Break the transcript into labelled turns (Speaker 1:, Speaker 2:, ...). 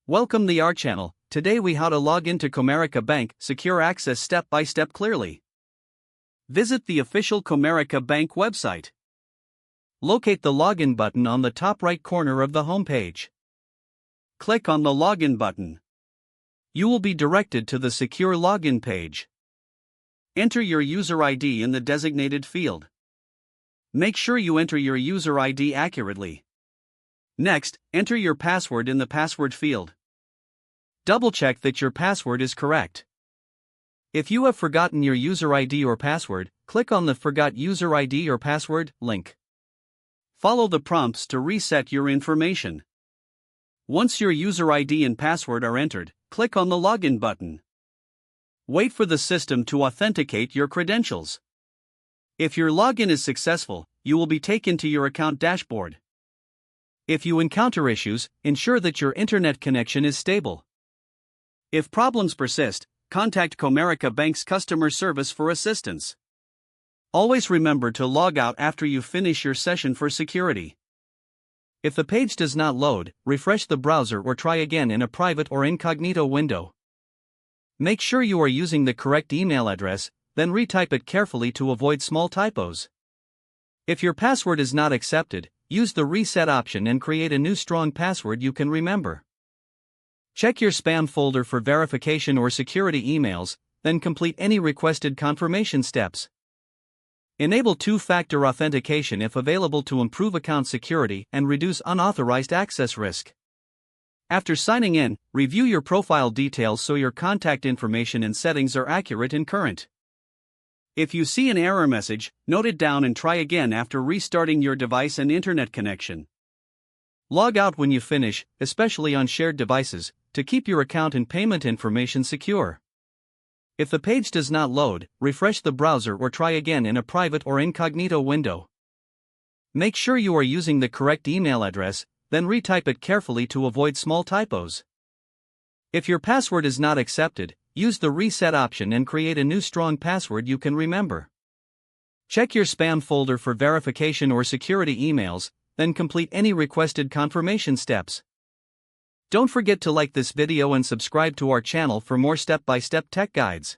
Speaker 1: Welcome to our channel. Today we how to log into Comerica Bank secure access step by step clearly. Visit the official Comerica Bank website. Locate the login button on the top right corner of the homepage. Click on the login button. You will be directed to the secure login page. Enter your user ID in the designated field. Make sure you enter your user ID accurately. Next, enter your password in the password field. Double-check that your password is correct. If you have forgotten your user ID or password, click on the Forgot User ID or Password link. Follow the prompts to reset your information. Once your user ID and password are entered, click on the Login button. Wait for the system to authenticate your credentials. If your login is successful, you will be taken to your account dashboard. If you encounter issues, ensure that your internet connection is stable. If problems persist, contact Comerica Bank's customer service for assistance. Always remember to log out after you finish your session for security. If the page does not load, refresh the browser or try again in a private or incognito window. Make sure you are using the correct email address, then retype it carefully to avoid small typos. If your password is not accepted, use the reset option and create a new strong password you can remember. Check your spam folder for verification or security emails, then complete any requested confirmation steps. Enable two-factor authentication if available to improve account security and reduce unauthorized access risk. After signing in, review your profile details so your contact information and settings are accurate and current. If you see an error message, note it down and try again after restarting your device and internet connection. Log out when you finish, especially on shared devices, to keep your account and payment information secure. If the page does not load, refresh the browser or try again in a private or incognito window. Make sure you are using the correct email address, then retype it carefully to avoid small typos. If your password is not accepted, use the reset option and create a new strong password you can remember. Check your spam folder for verification or security emails, then complete any requested confirmation steps. Don't forget to like this video and subscribe to our channel for more step-by-step tech guides.